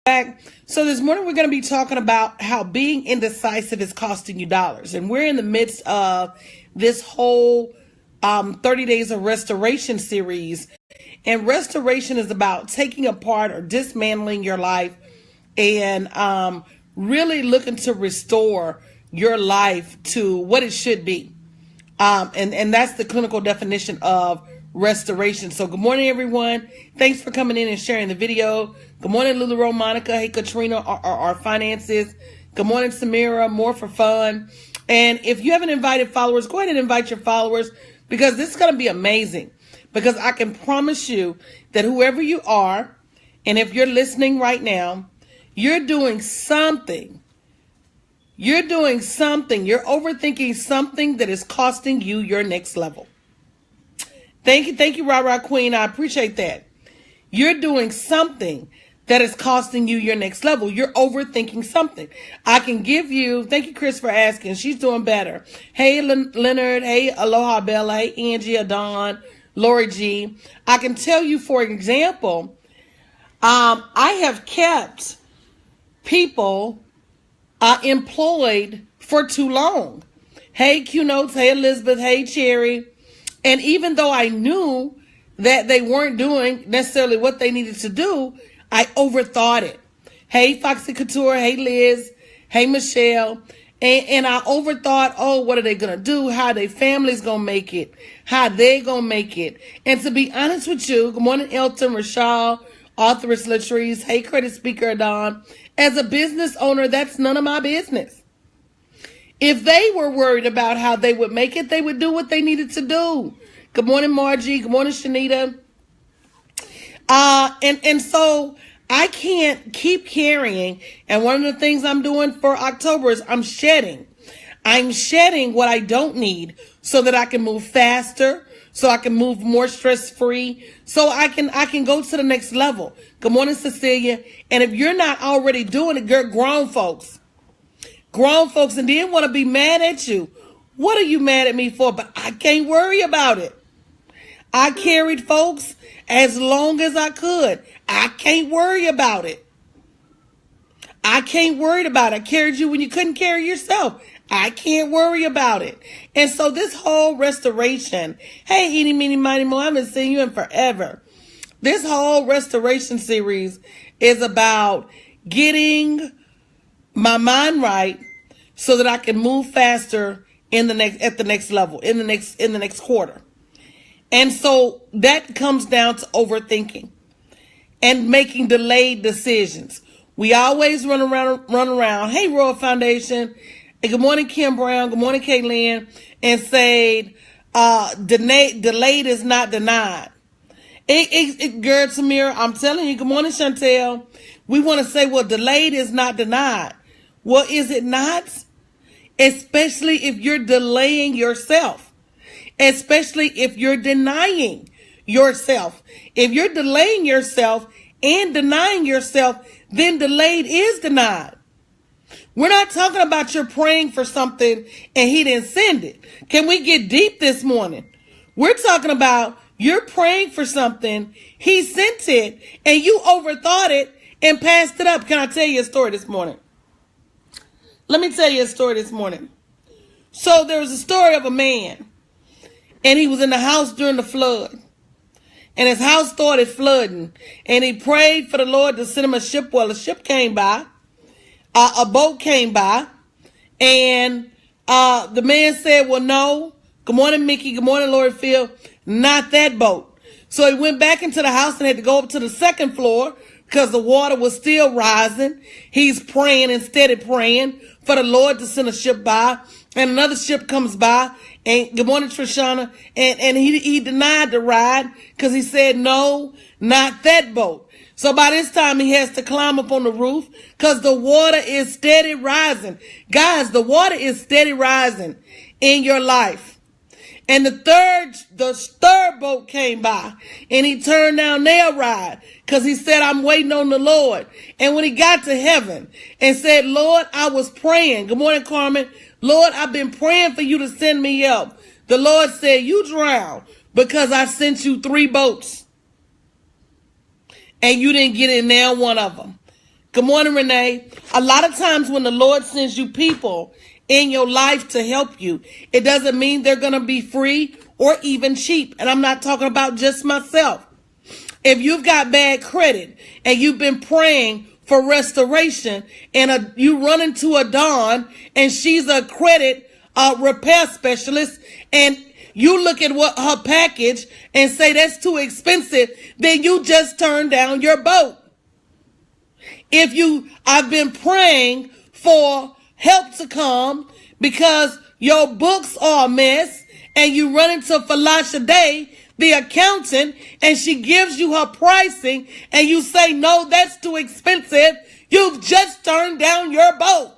back. So this morning we're going to be talking about how being indecisive is costing you dollars. And we're in the midst of this whole 30 Days of Restoration series. And restoration is about taking apart or dismantling your life and really looking to restore your life to what it should be. And that's the clinical definition of restoration. So good morning, everyone. Thanks for coming in and sharing the video. Good morning, Lulu, Monica. Hey, Katrina, our finances. Good morning, Samira. More for fun. And if you haven't invited followers, go ahead and invite your followers, because this is going to be amazing. Because I can promise you that whoever you are, and if you're listening right now, you're doing something. You're doing something. You're overthinking something that is costing you your next level. Thank you, Rah Queen. I appreciate that. You're doing something that is costing you your next level. You're overthinking something. I can give you, thank you, Chris, for asking. She's doing better. Hey, Leonard. Hey, Aloha Bella. Hey, Angie, Adon, Lori G. I can tell you, for example, I have kept people employed for too long. Hey, Q Notes. Hey, Elizabeth. Hey, Cherry. And even though I knew that they weren't doing necessarily what they needed to do, I overthought it. Hey, Foxy Couture. Hey, Liz. Hey, Michelle. And I overthought, oh, what are they going to do? How their family's going to make it? How they going to make it? And to be honest with you, good morning, Elton, Rashal, authoress Latrice. Hey, credit speaker, Don. As a business owner, that's none of my business. If they were worried about how they would make it, they would do what they needed to do. Good morning, Margie. Good morning, Shanita. And so I can't keep carrying. And one of the things I'm doing for October is I'm shedding. I'm shedding what I don't need so that I can move faster, so I can move more stress-free, so I can go to the next level. Good morning, Cecilia. And if you're not already doing it, you're grown folks, and then want to be mad at you. What are you mad at me for? But I can't worry about it. I carried folks as long as I could. I can't worry about it. I can't worry about it. I carried you when you couldn't carry yourself. I can't worry about it. And so this whole restoration, hey, eeny, meeny, miny, mo, I haven't seen you in forever. This whole restoration series is about getting my mind right so that I can move faster at the next level, in the next quarter. And so that comes down to overthinking and making delayed decisions. We always run around. Hey, Royal Foundation. And good morning, Kim Brown. Good morning, Kaylin. And say, delayed is not denied. Girl, Samira, I'm telling you, good morning, Chantel. We want to say, well, delayed is not denied. Well, is it not? Especially if you're delaying yourself. Especially if you're denying yourself. If you're delaying yourself and denying yourself, then delayed is denied. We're not talking about you're praying for something and he didn't send it. Can we get deep this morning? We're talking about you're praying for something, he sent it, and you overthought it and passed it up. Can I tell you a story this morning? Let me tell you a story this morning. So there was a story of a man, and he was in the house during the flood. And his house started flooding. And he prayed for the Lord to send him a ship. Well, a ship came by. A boat came by. And the man said, well, no. Good morning, Mickey. Good morning, Lord Phil. Not that boat. So he went back into the house and had to go up to the second floor because the water was still rising. He's praying and steady praying for the Lord to send a ship by. And another ship comes by. And good morning, Trishana. And he denied the ride because he said, no, not that boat. So by this time he has to climb up on the roof because the water is steady rising. Guys, the water is steady rising in your life. And the third boat came by and he turned down their ride because he said, I'm waiting on the Lord. And when he got to heaven and said, Lord, I was praying. Good morning, Carmen. Lord, I've been praying for you to send me help. The Lord said, you drowned because I sent you 3 boats and you didn't get in there one of them. Good morning, Renee. A lot of times when the Lord sends you people in your life to help you, it doesn't mean they're going to be free or even cheap. And I'm not talking about just myself. If you've got bad credit and you've been praying for restoration and you run into a Dawn and she's a credit repair specialist and you look at what her package and say that's too expensive, then you just turn down your boat. I've been praying for help to come because your books are a mess and you run into Felicia Day, the accountant, and she gives you her pricing and you say, no, that's too expensive. You've just turned down your boat.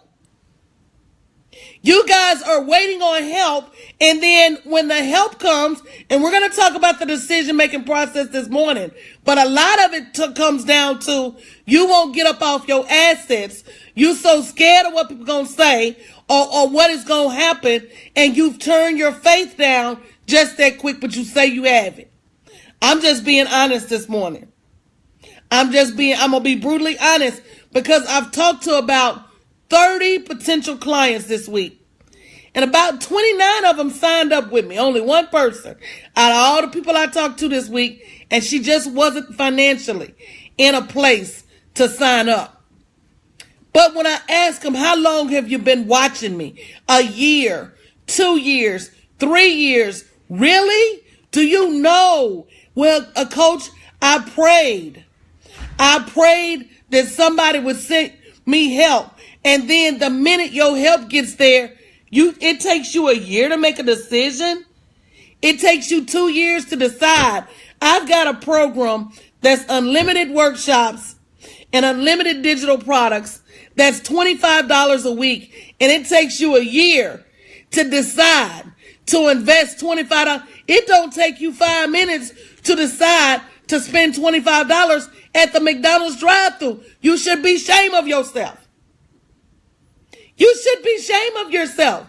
You guys are waiting on help, and then when the help comes, and we're going to talk about the decision-making process this morning, but a lot of it comes down to you won't get up off your assets. You're so scared of what people are going to say or what is going to happen, and you've turned your faith down just that quick, but you say you have it. I'm just being honest this morning. I'm going to be brutally honest because I've talked to about 30 potential clients this week. And about 29 of them signed up with me. Only one person out of all the people I talked to this week. And she just wasn't financially in a place to sign up. But when I ask them, how long have you been watching me? A year, 2 years, 3 years. Really? Do you know? Well, Coach, I prayed that somebody would send me help. And then the minute your help gets there, it takes you a year to make a decision. It takes you 2 years to decide. I've got a program that's unlimited workshops and unlimited digital products. That's $25 a week. And it takes you a year to decide to invest $25. It don't take you 5 minutes to decide to spend $25 at the McDonald's drive-thru. You should be ashamed of yourself. You should be ashamed of yourself.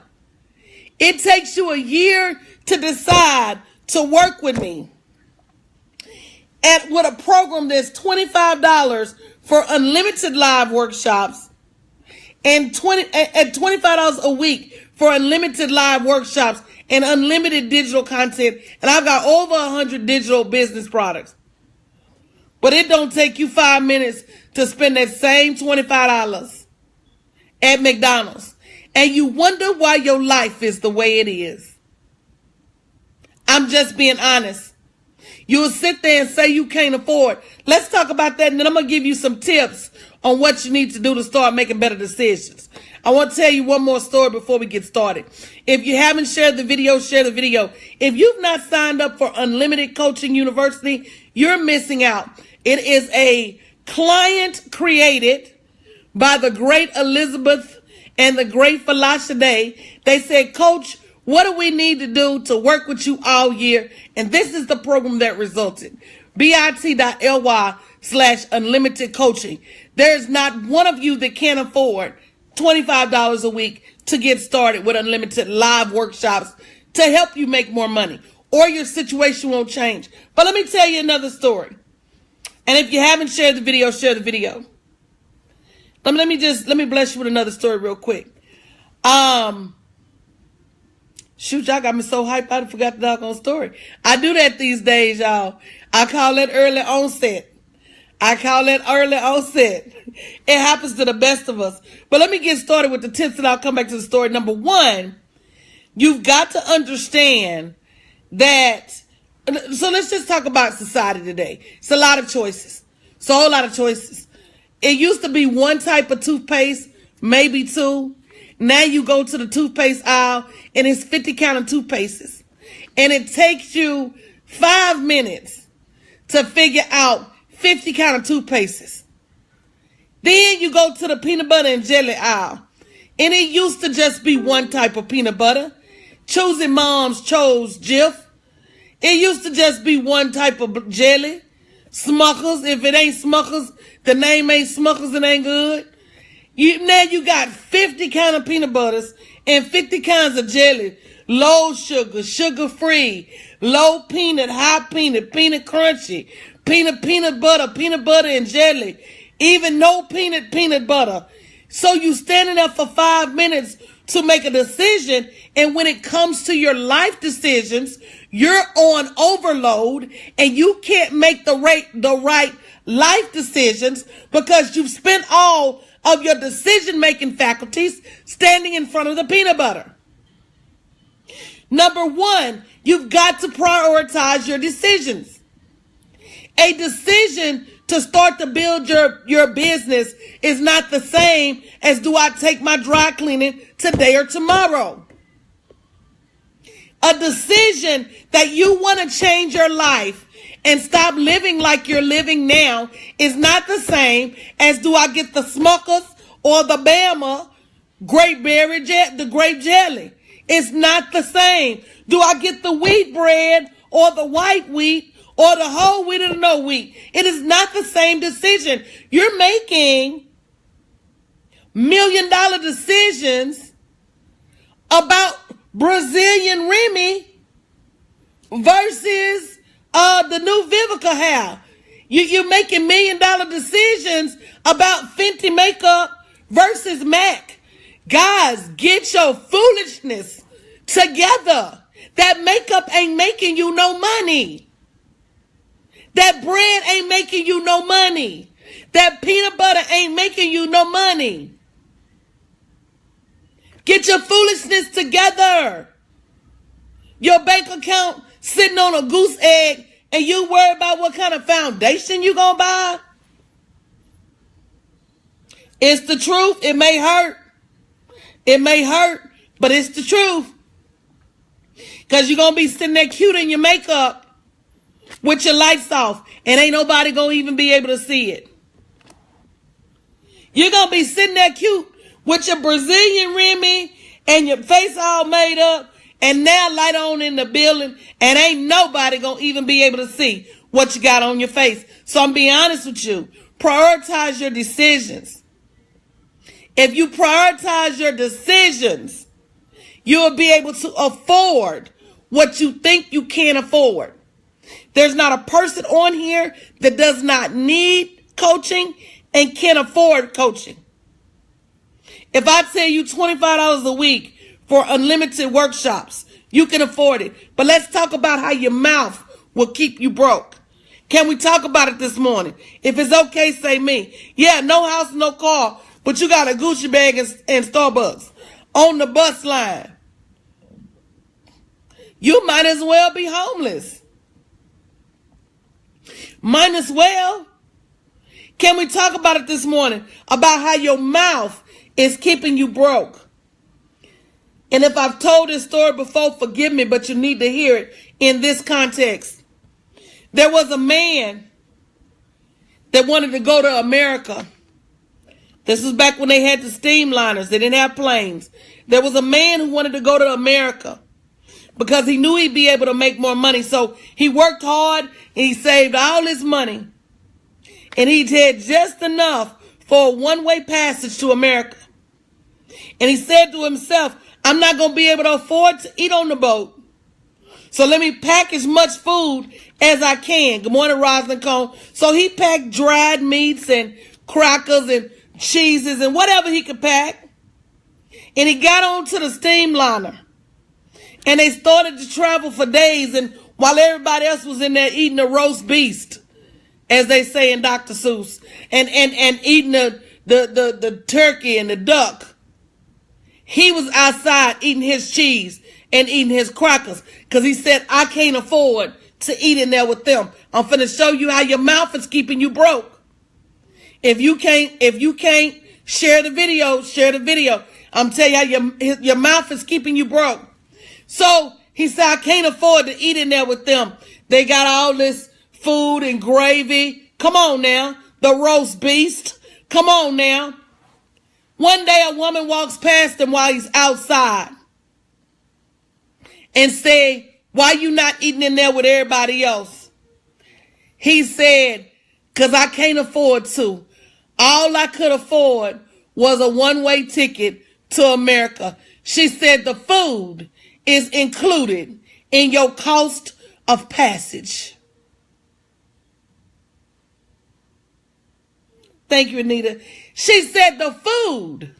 It takes you a year to decide to work with me. With a program that's $25 for unlimited live workshops and $25 a week for unlimited live workshops and unlimited digital content. And I've got over 100 digital business products. But it don't take you 5 minutes to spend that same $25 at McDonald's. And you wonder why your life is the way it is. I'm just being honest. You'll sit there and say you can't afford. Let's talk about that, and then I'm going to give you some tips on what you need to do to start making better decisions. I want to tell you one more story before we get started. If you haven't shared the video, share the video. If you've not signed up for Unlimited Coaching University, you're missing out. It is a client created by the great Elizabeth and the great Felicia Day. They said, Coach, what do we need to do to work with you all year? And this is the program that resulted. bit.ly/unlimited coaching. There's not one of you that can't afford $25 a week to get started with unlimited live workshops to help you make more money, or your situation won't change. But let me tell you another story. And if you haven't shared the video, share the video. Let me bless you with another story real quick. Shoot, y'all got me so hyped I forgot the doggone story. I do that these days, y'all. I call it early onset. It happens to the best of us. But let me get started with the tips and I'll come back to the story. Number one, you've got to understand that. So let's just talk about society today. It's a lot of choices. It's a whole lot of choices. It used to be one type of toothpaste, maybe two. Now you go to the toothpaste aisle and it's 50 count of toothpastes. And it takes you 5 minutes to figure out 50 count of toothpastes. Then you go to the peanut butter and jelly aisle. And it used to just be one type of peanut butter. Choosing moms chose Jif. It used to just be one type of jelly. Smuckers. If it ain't Smuckers, the name ain't Smuckers, it ain't good. Now you got 50 kind of peanut butters and 50 kinds of jelly. Low sugar, sugar-free, low peanut, high peanut, peanut crunchy, peanut butter and jelly. even no peanut butter. So you standing up for 5 minutes to make a decision, and when it comes to your life decisions, you're on overload and you can't make the right life decisions because you've spent all of your decision-making faculties standing in front of the peanut butter. Number one, you've got to prioritize your decisions. A decision to start to build your business is not the same as do I take my dry cleaning today or tomorrow. A decision that you want to change your life and stop living like you're living now is not the same as do I get the Smuckers or the Bama grape jelly. It's not the same. Do I get the wheat bread or the white wheat or the whole wheat or the no wheat? It is not the same decision. You're making $1 million decisions about Brazilian Remy versus the new Vivica hair. You're making $1 million decisions about Fenty makeup versus MAC. Guys, get your foolishness together. That makeup ain't making you no money. That bread ain't making you no money. That peanut butter ain't making you no money. Get your foolishness together. Your bank account sitting on a goose egg and you worry about what kind of foundation you gonna buy? It's the truth. It may hurt. It may hurt, but it's the truth. Because you're going to be sitting there cute in your makeup with your lights off and ain't nobody going to even be able to see it. You're going to be sitting there cute with your Brazilian Remy and your face all made up and now light on in the building and ain't nobody going to even be able to see what you got on your face. So I'm being honest with you. Prioritize your decisions. If you prioritize your decisions, you'll be able to afford what you think you can't afford. There's not a person on here that does not need coaching and can afford coaching. If I tell you $25 a week for unlimited workshops, you can afford it. But let's talk about how your mouth will keep you broke. Can we talk about it this morning? If it's okay, say me. Yeah, no house, no car, but you got a Gucci bag and Starbucks on the bus line. You might as well be homeless. Might as well. Can we talk about it this morning? About how your mouth is keeping you broke. And if I've told this story before, forgive me, but you need to hear it in this context. There was a man that wanted to go to America. This was back when they had the steamliners. They didn't have planes. There was a man who wanted to go to America because he knew he'd be able to make more money. So he worked hard and he saved all his money. And he had just enough for a one-way passage to America. And he said to himself, I'm not going to be able to afford to eat on the boat. So let me pack as much food as I can. Good morning, Roslyn Cone. So he packed dried meats and crackers and cheeses and whatever he could pack. And he got onto the steamliner. And they started to travel for days. And while everybody else was in there eating a roast beast, as they say in Dr. Seuss, and eating the turkey and the duck, he was outside eating his cheese and eating his crackers because he said, I can't afford to eat in there with them. I'm finna show you how your mouth is keeping you broke. If you can't share the video, share the video. I'm telling you how your mouth is keeping you broke. So he said, I can't afford to eat in there with them. They got all this food and gravy. Come on now. The roast beast. Come on now. One day a woman walks past him while he's outside and said, why you not eating in there with everybody else? He said, because I can't afford to. All I could afford was a one-way ticket to America. She said the food is included in your cost of passage. Thank you, Anita. She said the food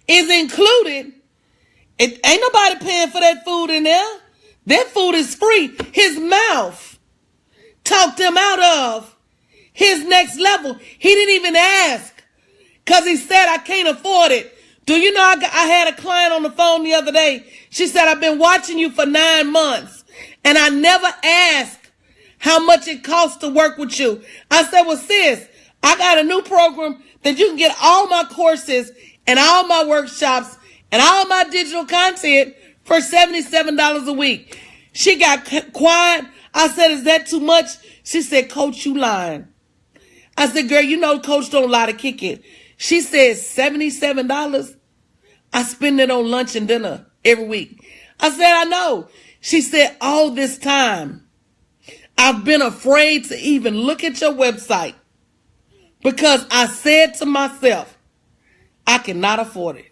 is included. It ain't nobody paying for that food in there. That food is free. His mouth talked him out of his next level. He didn't even ask because he said, I can't afford it. Do you know I had a client on the phone the other day. She said, I've been watching you for 9 months and I never asked how much it costs to work with you. I said, well, sis, I got a new program that you can get all my courses and all my workshops and all my digital content for $77 a week. She got quiet. I said, is that too much? She said, Coach, you lying. I said, girl, you know Coach don't lie to kick it. She said, $77? I spend it on lunch and dinner every week. I said, I know. She said, all this time, I've been afraid to even look at your website because I said to myself, I cannot afford it.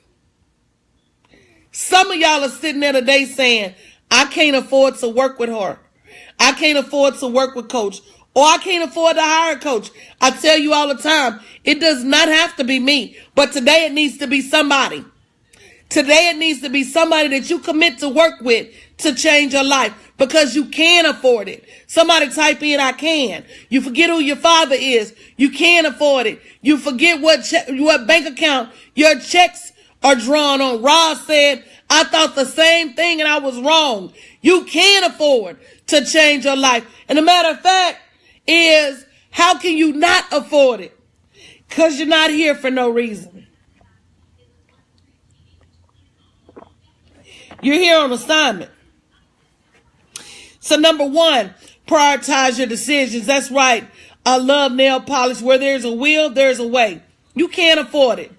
Some of y'all are sitting there today saying, I can't afford to work with her. I can't afford to work with Coach. Or I can't afford to hire a coach. I tell you all the time, it does not have to be me. But today it needs to be somebody. Today it needs to be somebody that you commit to work with to change your life because you can afford it. Somebody type in, I can. You forget who your father is. You can afford it. You forget what bank account your checks are drawn on. Ross said, I thought the same thing and I was wrong. You can afford to change your life. And a matter of fact is, how can you not afford it? Because you're not here for no reason. You're here on assignment. So number one, prioritize your decisions. That's right. I love nail polish. Where there's a will, there's a way. You can't afford it.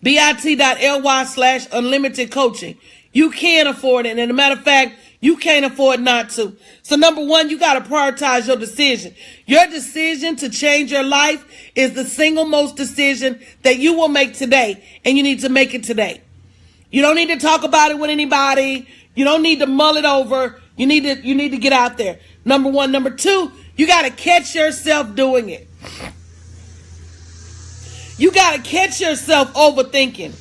bit.ly/unlimited coaching. You can't afford it. And as a matter of fact, you can't afford not to. So number one, you got to prioritize your decision. Your decision to change your life is the single most decision that you will make today. And you need to make it today. You don't need to talk about it with anybody. You don't need to mull it over. You need to get out there. Number one. Number two, you got to catch yourself doing it. You got to catch yourself overthinking.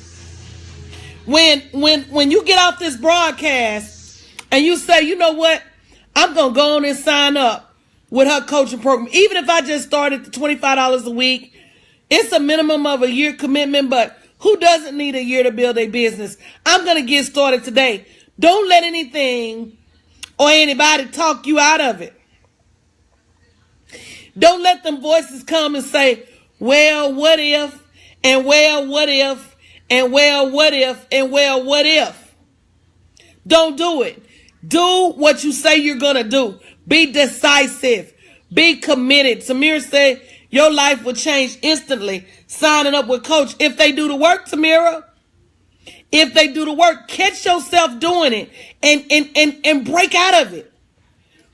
When you get off this broadcast and you say, you know what, I'm going to go on and sign up with her coaching program. Even if I just started at $25 a week, it's a minimum of a year commitment, but who doesn't need a year to build a business? I'm going to get started today. Don't let anything or anybody talk you out of it. Don't let them voices come and say, well, what if, and well, what if, and well, what if, and well, what if? Don't do it. Do what you say you're going to do. Be decisive. Be committed. Samir said your life will change instantly signing up with Coach. If they do the work, Samira, if they do the work, catch yourself doing it and break out of it.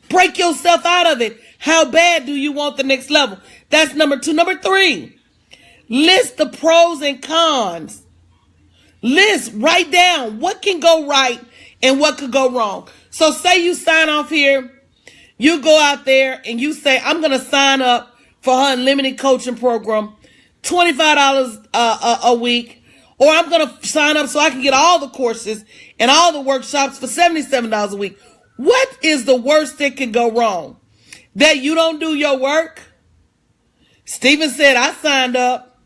Break yourself out of it. How bad do you want the next level? That's number two. Number three, list the pros and cons. Write down what can go right and what could go wrong. So say you sign off here, you go out there and you say, I'm going to sign up for her unlimited coaching program, $25 a week, or I'm going to sign up so I can get all the courses and all the workshops for $77 a week. What is the worst that could go wrong? That you don't do your work? Stephen said, I signed up.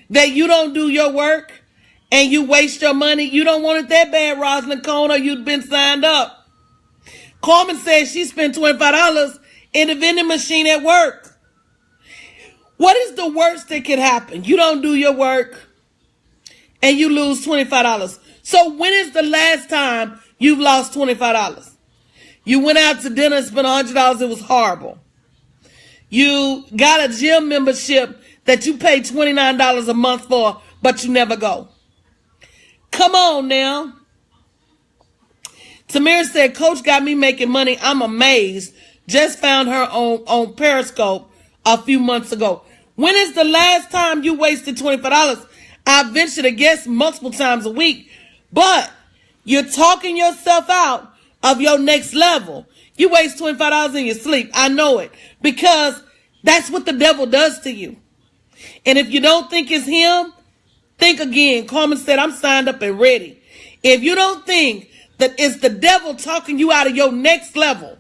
That you don't do your work and you waste your money. You don't want it that bad, Rosalind Cone, or you've been signed up. Carmen says she spent $25 in the vending machine at work. What is the worst that could happen? You don't do your work and you lose $25. So when is the last time you've lost $25? You went out to dinner and spent $100. It was horrible. You got a gym membership that you pay $29 a month for, but you never go. Come on now. Tamir said, Coach got me making money. I'm amazed. Just found her on Periscope a few months ago. When is the last time you wasted $25? I venture to guess multiple times a week, but you're talking yourself out of your next level. You waste $25 in your sleep. I know it, because that's what the devil does to you. And if you don't think it's him, think again. Carmen said, I'm signed up and ready. If you don't think that it's the devil talking you out of your next level,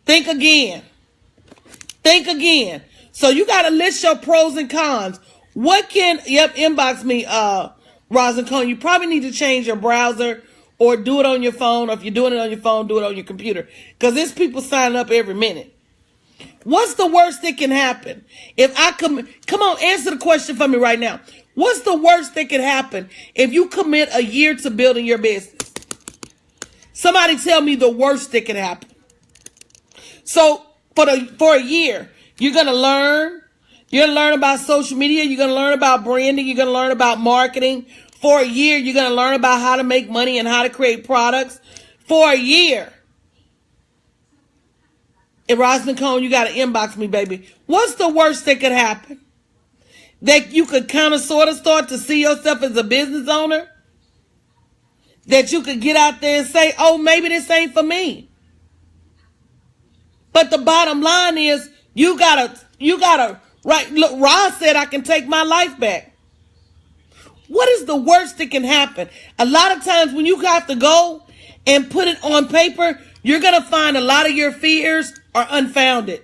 think again. Think again. So you got to list your pros and cons. What can, inbox me, Rosin Cohn. You probably need to change your browser or do it on your phone. Or if you're doing it on your phone, do it on your computer. Because there's people signing up every minute. What's the worst that can happen? If I come on, answer the question for me right now. What's the worst that can happen if you commit a year to building your business? Somebody tell me the worst that can happen. So for a year, you're going to learn. You're going to learn about social media. You're going to learn about branding. You're going to learn about marketing. For a year, you're going to learn about how to make money and how to create products. For a year. And Rosin Cohn, you got to inbox me, baby. What's the worst that could happen? That you could kind of sort of start to see yourself as a business owner? That you could get out there and say, oh, maybe this ain't for me. But the bottom line is, you gotta, right? Look, Roz said I can take my life back. What is the worst that can happen? A lot of times when you have to go and put it on paper, you're going to find a lot of your fears are unfounded.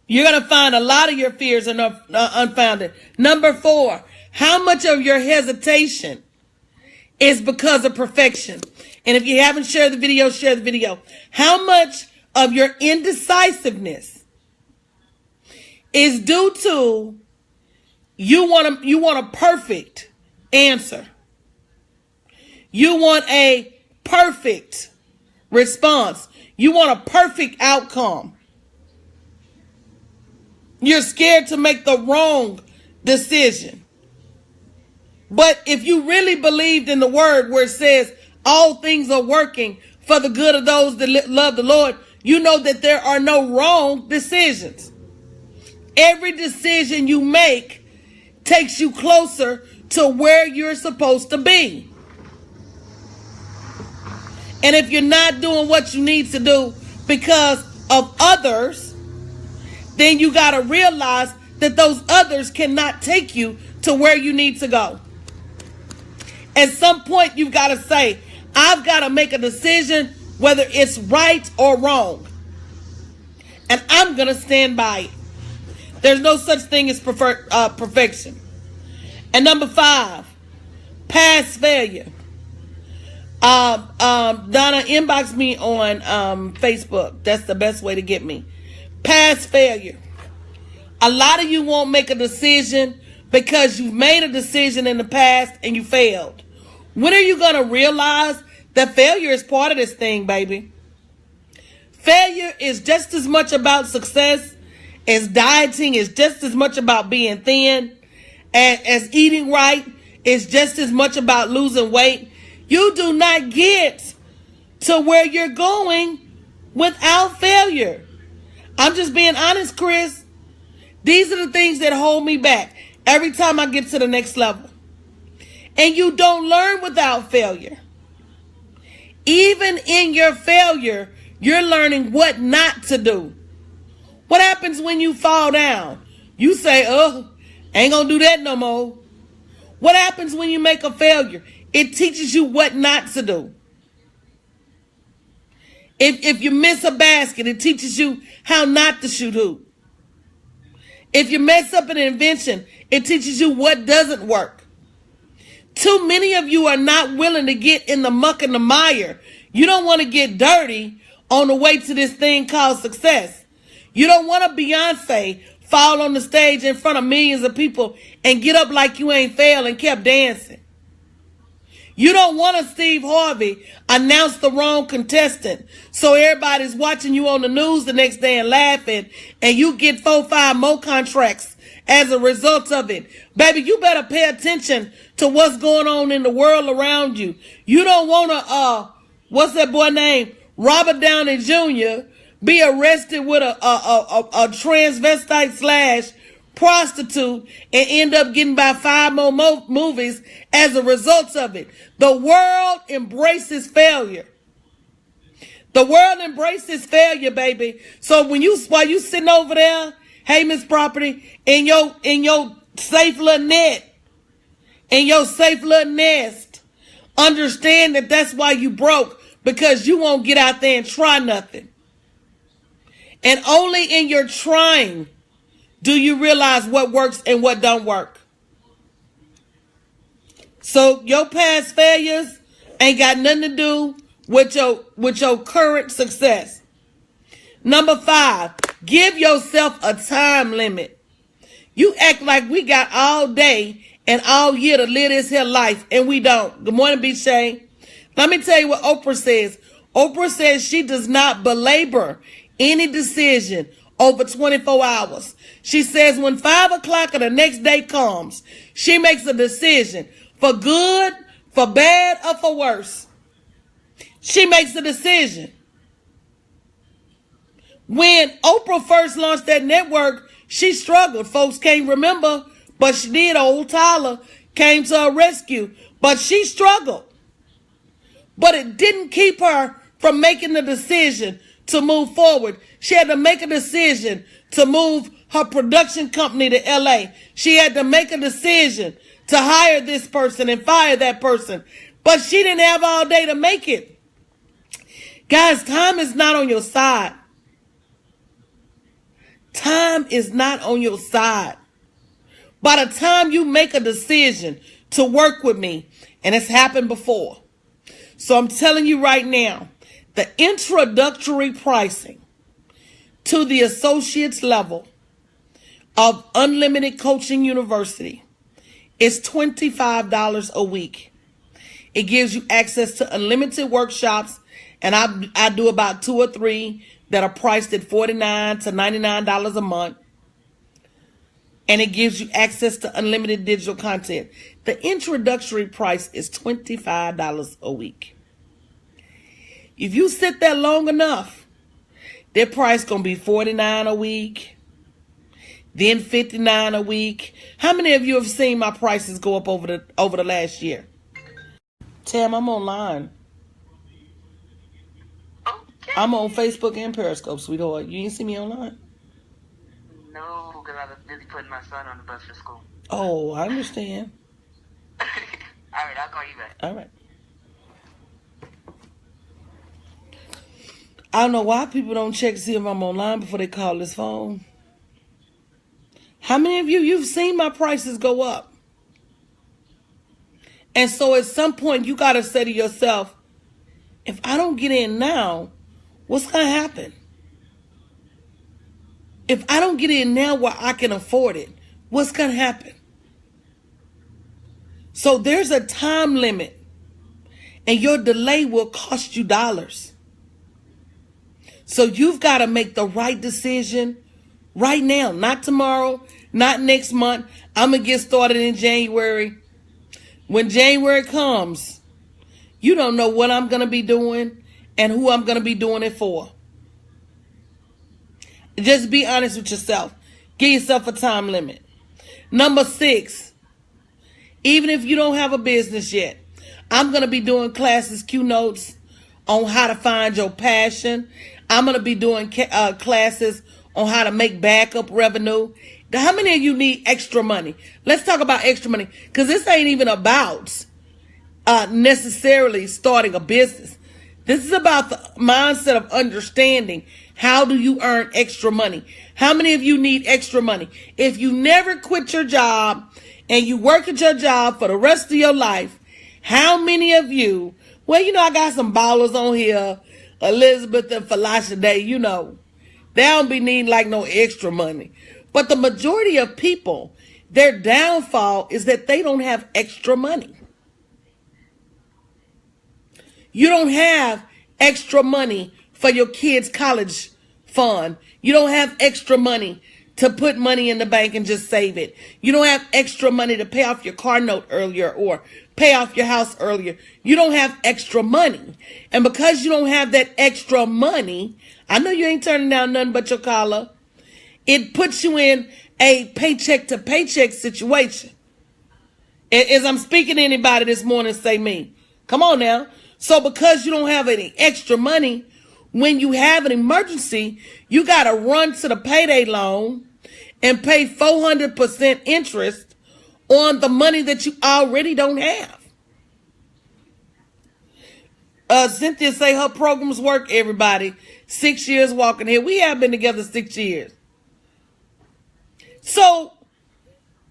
You're going to find a lot of your fears are unfounded. Number 4, how much of your hesitation is because of perfection? And if you haven't shared the video, share the video. How much of your indecisiveness is due to you want a perfect answer? You want a perfect response. You want a perfect outcome. You're scared to make the wrong decision. But if you really believed in the word where it says all things are working for the good of those that love the Lord, you know that there are no wrong decisions. Every decision you make takes you closer to where you're supposed to be. And if you're not doing what you need to do because of others, then you got to realize that those others cannot take you to where you need to go. At some point, you've got to say, I've got to make a decision whether it's right or wrong. And I'm going to stand by it. There's no such thing as perfection. And number 5, past failure. Donna, inbox me on Facebook. That's the best way to get me. Past failure. A lot of you won't make a decision because you've made a decision in the past and you failed. When are you going to realize that failure is part of this thing, baby? Failure is just as much about success as dieting, is just as much about being thin, as eating right, is just as much about losing weight. You do not get to where you're going without failure. I'm just being honest, Chris. These are the things that hold me back every time I get to the next level. And you don't learn without failure. Even in your failure, you're learning what not to do. What happens when you fall down? You say, oh, ain't gonna do that no more. What happens when you make a failure? It teaches you what not to do. If you miss a basket, it teaches you how not to shoot hoop. If you mess up an invention, it teaches you what doesn't work. Too many of you are not willing to get in the muck and the mire. You don't want to get dirty on the way to this thing called success. You don't want a Beyonce fall on the stage in front of millions of people and get up like you ain't failed and kept dancing. You don't want a Steve Harvey announce the wrong contestant so everybody's watching you on the news the next day and laughing, and you get 4 or 5 more contracts as a result of it. Baby, you better pay attention to what's going on in the world around you. You don't want to, what's that boy name? Robert Downey Jr. be arrested with a transvestite / prostitute and end up getting by 5 more movies as a result of it. The world embraces failure. The world embraces failure, baby. So while you sitting over there Hey, Miss Property, in your safe little net, in your safe little nest, understand that that's why you broke, because you won't get out there and try nothing. And only in your trying do you realize what works and what don't work. So your past failures ain't got nothing to do with your current success. Number 5, give yourself a time limit. You act like we got all day and all year to live this here life, and we don't. Good morning, B. Shay. Let me tell you what Oprah says. Oprah says she does not belabor any decision over 24 hours. She says when 5 o'clock of the next day comes, she makes a decision for good, for bad, or for worse. She makes a decision. When Oprah first launched that network, she struggled. Folks can't remember, but she did. Old Tyler came to her rescue, but she struggled. But it didn't keep her from making the decision to move forward. She had to make a decision to move her production company to LA. She had to make a decision to hire this person and fire that person. But she didn't have all day to make it. Guys, time is not on your side. Time is not on your side. By the time you make a decision to work with me, and it's happened before. So I'm telling you right now, the introductory pricing to the associate's level of Unlimited Coaching University is $25 a week. It gives you access to unlimited workshops, and I do about 2 or 3 that are priced at $49 to $99 a month. And it gives you access to unlimited digital content. The introductory price is $25 a week. If you sit there long enough, that price going to be $49 a week, then $59 a week. How many of you have seen my prices go up over the last year? Tam, I'm online. Okay. I'm on Facebook and Periscope, sweetheart. You didn't see me online? No, because I was busy putting my son on the bus for school. Oh, I understand. All right, I'll call you back. All right. I don't know why people don't check to see if I'm online before they call this phone. How many of you've seen my prices go up? And so at some point you got to say to yourself, if I don't get in now, what's going to happen? If I don't get in now where I can afford it, what's going to happen? So there's a time limit, and your delay will cost you dollars. So you've got to make the right decision right now, not tomorrow, not next month. I'm going to get started in January. When January comes, you don't know what I'm going to be doing and who I'm going to be doing it for. Just be honest with yourself. Give yourself a time limit. Number 6, even if you don't have a business yet, I'm going to be doing classes, Q-Notes, on how to find your passion. I'm going to be doing classes on how to make backup revenue. How many of you need extra money? Let's talk about extra money, because this ain't even about necessarily starting a business. This is about the mindset of understanding how do you earn extra money. How many of you need extra money? If you never quit your job and you work at your job for the rest of your life, how many of you, well, you know, I got some ballers on here, Elizabeth and Felicia Day, you know, they don't be needing like no extra money. But the majority of people, their downfall is that they don't have extra money. You don't have extra money for your kids' college fund. You don't have extra money to put money in the bank and just save it. You don't have extra money to pay off your car note earlier or pay off your house earlier. You don't have extra money. And because you don't have that extra money, I know you ain't turning down nothing but your collar. It puts you in a paycheck to paycheck situation. As I'm speaking to anybody this morning, say me. Come on now. So because you don't have any extra money, when you have an emergency, you got to run to the payday loan. and pay 400% interest on the money that you already don't have. Cynthia say her programs work, everybody. 6 years walking here. We have been together 6 years. So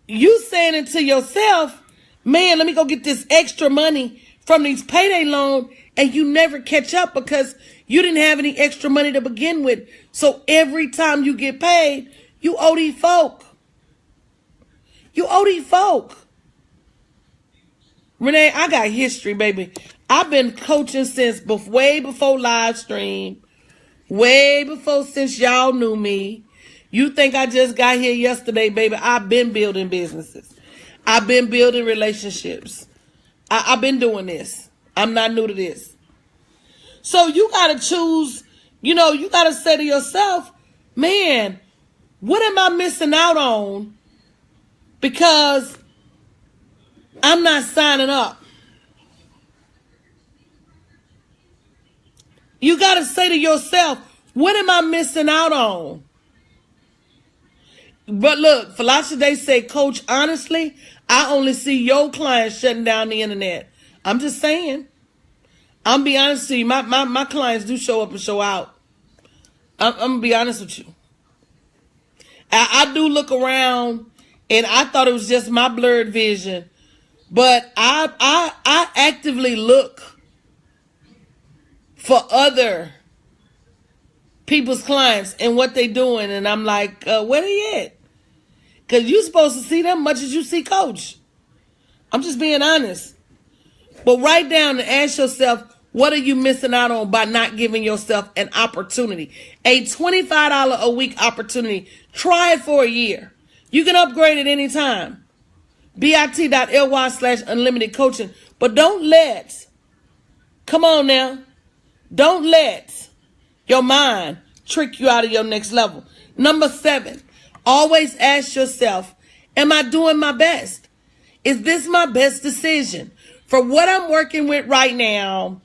you saying it to yourself, man, let me go get this extra money from these payday loans, and you never catch up because you didn't have any extra money to begin with. So every time you get paid, you owe these folk. You owe these folk. Renee, I got history, baby. I've been coaching since way before live stream. Way before since y'all knew me. You think I just got here yesterday, baby. I've been building businesses. I've been building relationships. I've been doing this. I'm not new to this. So you got to choose, you got to say to yourself, man, what am I missing out on because I'm not signing up? You got to say to yourself, what am I missing out on? But look, Felicia Day said, Coach, honestly, I only see your clients shutting down the internet. I'm just saying. I'm be honest with you. My clients do show up and show out. I'm going to be honest with you. I do look around, and I thought it was just my blurred vision. But I actively look for other people's clients and what they doing. And I'm like, where they at? Because you're supposed to see them much as you see Coach. I'm just being honest. But write down and ask yourself, what are you missing out on by not giving yourself an opportunity? A $25 a week opportunity. Try it for a year. You can upgrade at any time. bit.ly/unlimited coaching. But don't let, come on now, don't let your mind trick you out of your next level. Number 7, always ask yourself, am I doing my best? Is this my best decision? For what I'm working with right now,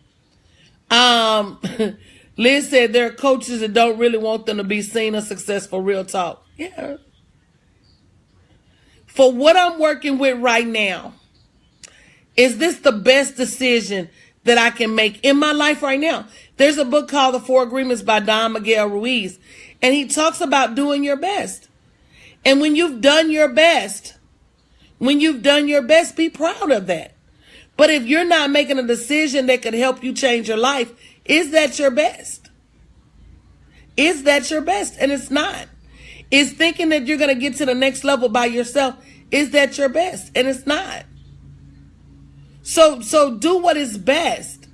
Liz said there are coaches that don't really want them to be seen as successful. Real talk. Yeah. For what I'm working with right now, is this the best decision that I can make in my life right now? There's a book called The 4 Agreements by Don Miguel Ruiz, and he talks about doing your best. And when you've done your best, be proud of that. But if you're not making a decision that could help you change your life, is that your best? Is that your best? And it's not. Is thinking that you're going to get to the next level by yourself, is that your best? And it's not. So do what is best.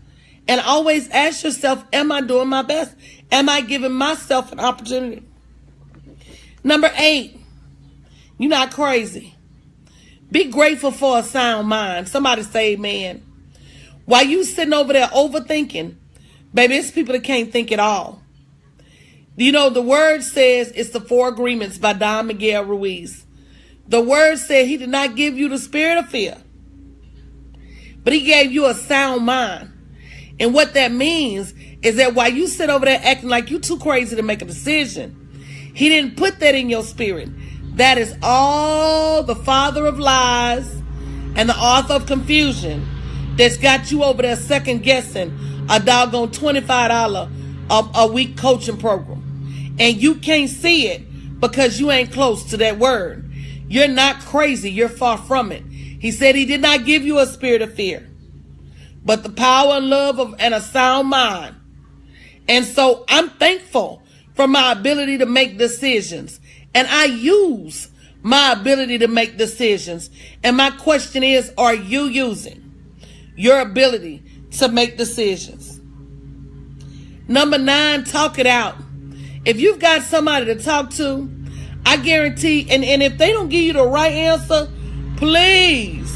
And always ask yourself, am I doing my best? Am I giving myself an opportunity? Number 8, you're not crazy. Be grateful for a sound mind. Somebody say amen. While you sitting over there overthinking, baby, it's people that can't think at all. The word says it's the 4 Agreements by Don Miguel Ruiz. The word said he did not give you the spirit of fear, but he gave you a sound mind. And what that means is that while you sit over there acting like you too crazy to make a decision, he didn't put that in your spirit. That is all the father of lies and the author of confusion that's got you over there second guessing a doggone $25 a week coaching program. And you can't see it because you ain't close to that word. You're not crazy. You're far from it. He said he did not give you a spirit of fear, but the power and love and a sound mind. And so I'm thankful for my ability to make decisions. And I use my ability to make decisions. And my question is, are you using your ability to make decisions? Number 9, talk it out. If you've got somebody to talk to, I guarantee, and if they don't give you the right answer, please.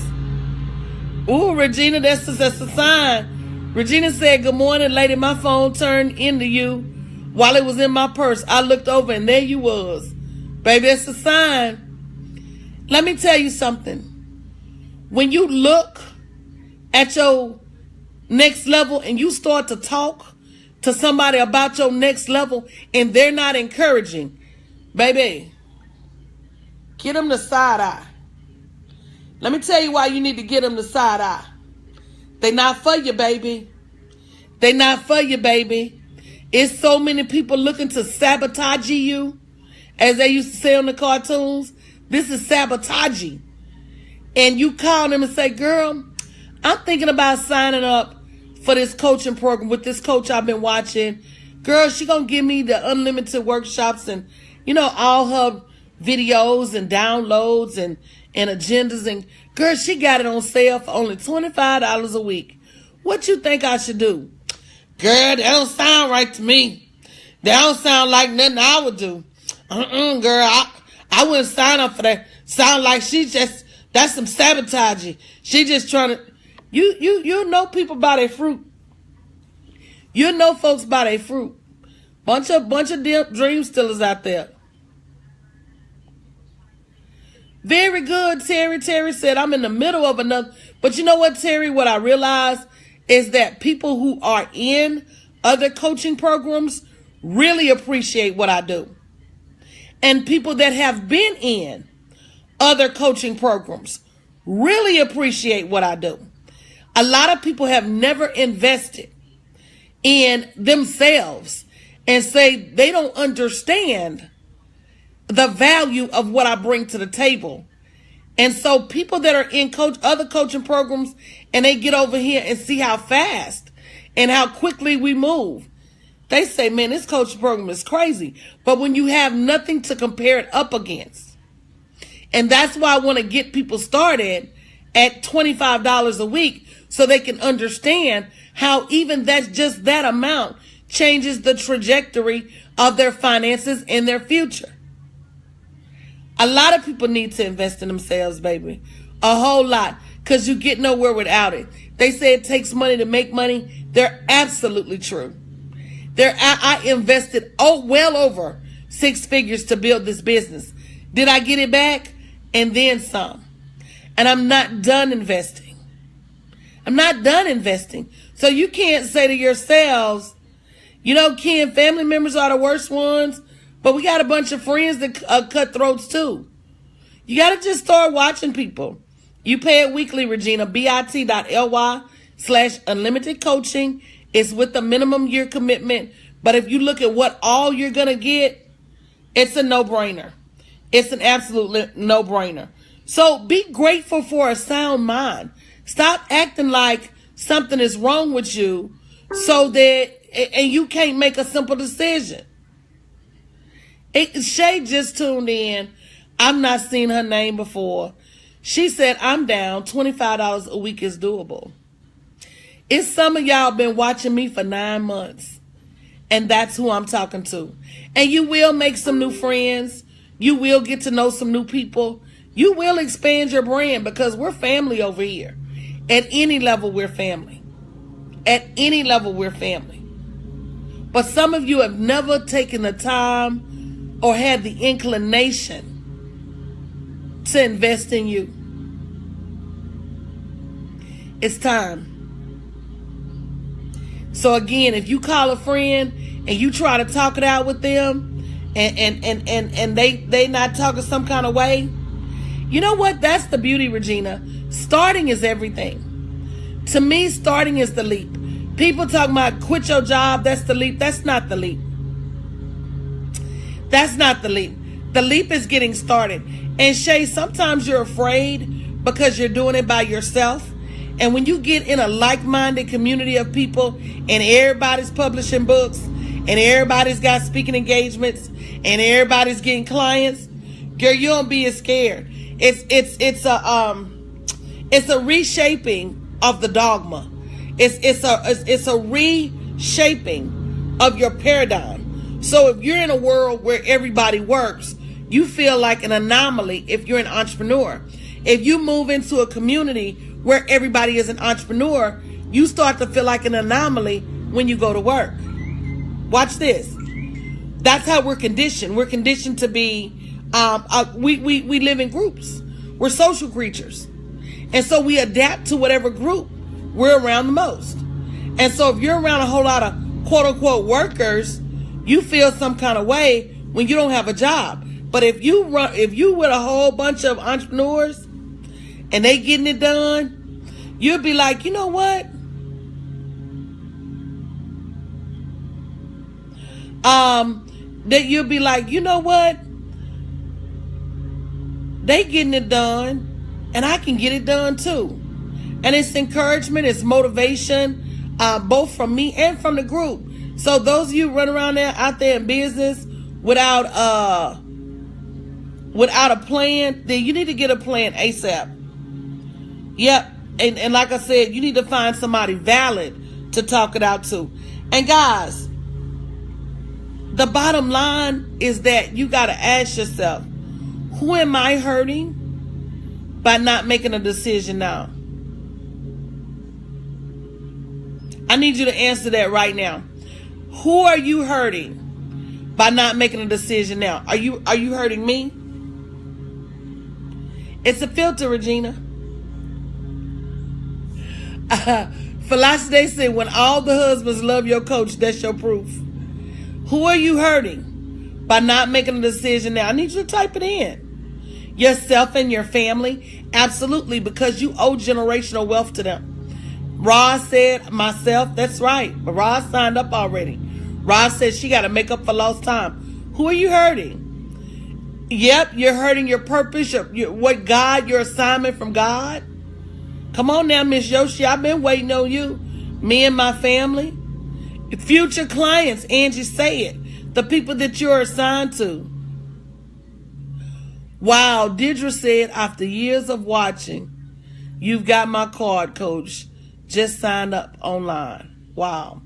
Ooh, Regina, that's a sign. Regina said, good morning, lady. My phone turned into you while it was in my purse. I looked over and there you was. Baby, it's a sign. Let me tell you something. When you look at your next level and you start to talk to somebody about your next level and they're not encouraging, baby, Get them the side eye. Let me tell you why you need to get them the side eye. They not for you, baby. They not for you, baby. It's so many people looking to sabotage you, as they used to say on the cartoons. This is sabotage. And you call them and say, girl, I'm thinking about signing up for this coaching program with this coach I've been watching. Girl, she gonna give me the unlimited workshops and, all her videos and downloads and agendas. And girl, she got it on sale for only $25 a week. What you think I should do? Girl, that don't sound right to me. That don't sound like nothing I would do. Girl, I wouldn't sign up for that. Sound like that's some sabotaging. She just trying to, you know people by their fruit. You know folks by their fruit. Bunch of dream stealers out there. Very good, Terry. Terry said, I'm in the middle of another. But you know what, Terry? What I realized is that people who are in other coaching programs really appreciate what I do. And people that have been in other coaching programs really appreciate what I do. A lot of people have never invested in themselves and say they don't understand the value of what I bring to the table. And so people that are in other coaching programs and they get over here and see how fast and how quickly we move, they say, man, this coaching program is crazy. But when you have nothing to compare it up against, and that's why I want to get people started at $25 a week so they can understand how even that's just that amount changes the trajectory of their finances and their future. A lot of people need to invest in themselves, baby. A whole lot. Because you get nowhere without it. They say it takes money to make money. They're absolutely true. I invested well over 6 figures to build this business. Did I get it back? And then some. And I'm not done investing. I'm not done investing. So you can't say to yourselves, Ken, family members are the worst ones. But we got a bunch of friends that cut throats too. You got to just start watching people. You pay it weekly, Regina. bit.ly/unlimited coaching. It's with a minimum year commitment. But if you look at what all you're going to get, it's a no-brainer. It's an absolute no-brainer. So be grateful for a sound mind. Stop acting like something is wrong with you and you can't make a simple decision. Shay just tuned in. I've not seen her name before. She said, I'm down. $25 a week is doable. It's some of y'all been watching me for 9 months. And that's who I'm talking to. And you will make some new friends. You will get to know some new people. You will expand your brand because we're family over here. At any level, we're family. At any level, we're family. But some of you have never taken the time or had the inclination to invest in you. It's time. So again, if you call a friend and you try to talk it out with them and they not talking some kind of way, you know what? That's the beauty, Regina. Starting is everything. To me, starting is the leap. People talking about quit your job, that's the leap. That's not the leap. That's not the leap. The leap is getting started. And Shay, sometimes you're afraid because you're doing it by yourself. And when you get in a like-minded community of people and everybody's publishing books and everybody's got speaking engagements and everybody's getting clients, girl, you don't be as scared. It's a reshaping of the dogma. It's a reshaping of your paradigm. So if you're in a world where everybody works, you feel like an anomaly if you're an entrepreneur. If you move into a community where everybody is an entrepreneur, you start to feel like an anomaly when you go to work. Watch this. That's how we're conditioned. We're conditioned to be, we live in groups. We're social creatures. And so we adapt to whatever group we're around the most. And so if you're around a whole lot of quote unquote workers, you feel some kind of way when you don't have a job. But if you with a whole bunch of entrepreneurs and they getting it done, you'll be like, you know what? That you'll be like, you know what? They getting it done, and I can get it done too. And it's encouragement, it's motivation, both from me and from the group. So those of you running around there out there in business without a plan, then you need to get a plan ASAP. Yep. And like I said, you need to find somebody valid to talk it out to. And guys, the bottom line is that you got to ask yourself, who am I hurting by not making a decision now? I need you to answer that right now. Who are you hurting by not making a decision now? Are you hurting me? It's a filter, Regina. Philosophy said, when all the husbands love your coach, that's your proof. Who are you hurting by not making a decision now? I need you to type it in. Yourself and your family? Absolutely, because you owe generational wealth to them. Roz said, myself, that's right. But Roz signed up already. Roz said she got to make up for lost time. Who are you hurting? Yep, you're hurting your purpose, your assignment from God. Come on now, Miss Yoshi, I've been waiting on you. Me and my family. Future clients, Angie said, the people that you're assigned to. Wow, Deirdre said, after years of watching, you've got my card, coach. Just signed up online. Wow.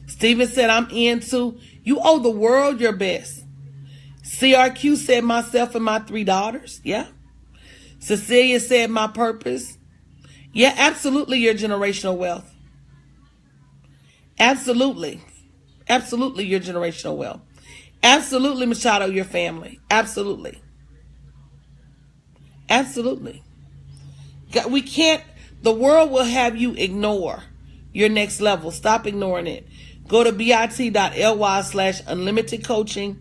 Stephen said, I'm in too. You owe the world your best. CRQ said, myself and my 3 daughters. Yeah. Cecilia said, my purpose. Yeah, absolutely your generational wealth. Absolutely. Absolutely your generational wealth. Absolutely, Machado, your family. Absolutely. Absolutely. We can't, the world will have you ignore your next level. Stop ignoring it. Go to bit.ly/unlimited coaching.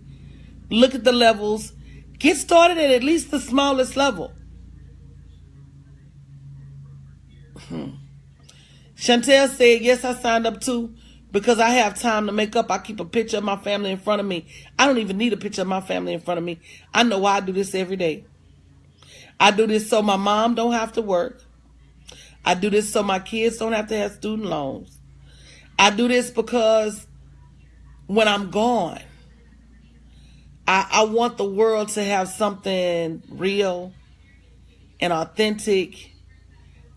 Look at the levels. Get started at least the smallest level. Chantel said, yes, I signed up too because I have time to make up. I keep a picture of my family in front of me. I don't even need a picture of my family in front of me. I know why I do this every day. I do this so my mom don't have to work. I do this so my kids don't have to have student loans. I do this because when I'm gone, I want the world to have something real and authentic.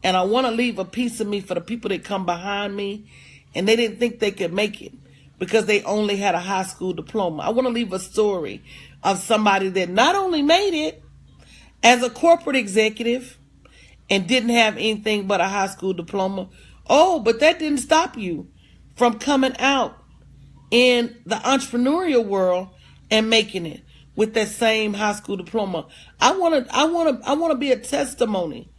And I want to leave a piece of me for the people that come behind me and they didn't think they could make it because they only had a high school diploma. I want to leave a story of somebody that not only made it as a corporate executive and didn't have anything but a high school diploma. Oh, but that didn't stop you from coming out in the entrepreneurial world and making it with that same high school diploma. I want to be a testimony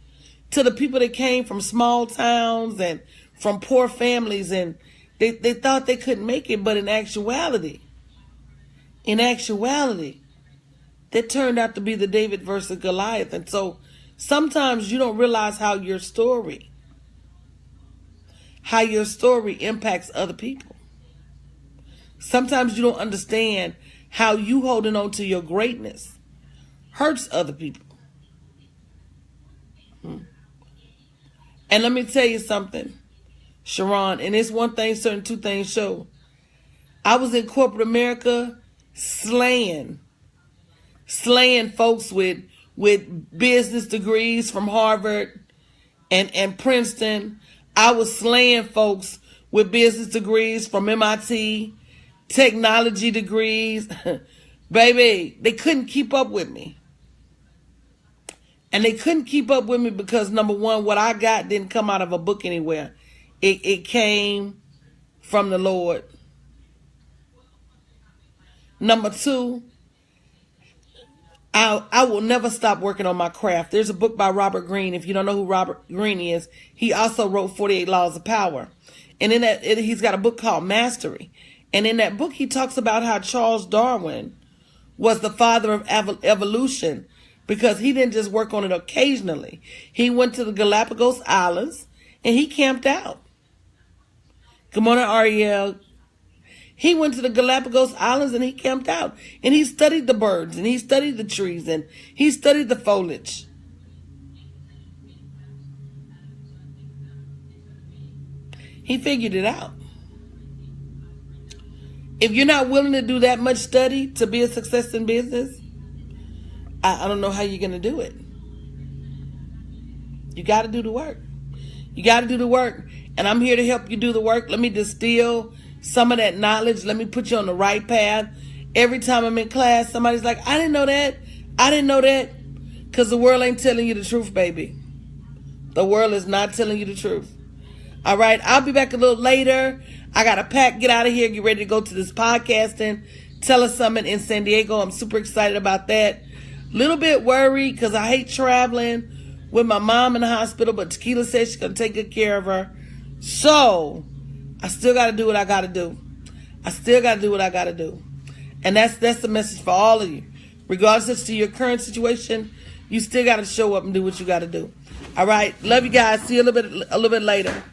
to the people that came from small towns and from poor families and they thought they couldn't make it, but in actuality, that turned out to be the David versus Goliath. And so sometimes you don't realize how your story impacts other people. Sometimes you don't understand how you holding on to your greatness hurts other people. And let me tell you something, Sharon, and it's one thing certain two things show. I was in corporate America slaying folks with business degrees from Harvard and Princeton. I was slaying folks with business degrees from MIT, technology degrees. Baby, they couldn't keep up with me. And they couldn't keep up with me because, number one, what I got didn't come out of a book anywhere. It came from the Lord. Number two, I will never stop working on my craft. There's a book by Robert Greene. If you don't know who Robert Greene is, he also wrote 48 Laws of Power. And in that, he's got a book called Mastery. And in that book, he talks about how Charles Darwin was the father of evolution, because he didn't just work on it occasionally. He went to the Galapagos Islands and he camped out. Good morning, Ariel. He went to the Galapagos Islands and he camped out. And he studied the birds and he studied the trees and he studied the foliage. He figured it out. If you're not willing to do that much study to be a success in business, I don't know how you're going to do it. You got to do the work. You got to do the work. And I'm here to help you do the work. Let me distill some of that knowledge. Let me put you on the right path. Every time I'm in class, somebody's like, I didn't know that. I didn't know that. Because the world ain't telling you the truth, baby. The world is not telling you the truth. All right. I'll be back a little later. I got to pack, get out of here, get ready to go to this podcasting telesummit in San Diego. I'm super excited about that. Little bit worried because I hate traveling with my mom in the hospital, but Tequila says she's going to take good care of her. So I still got to do what I got to do. I still got to do what I got to do. And that's the message for all of you. Regardless as to your current situation, you still got to show up and do what you got to do. All right. Love you guys. See you a little bit later.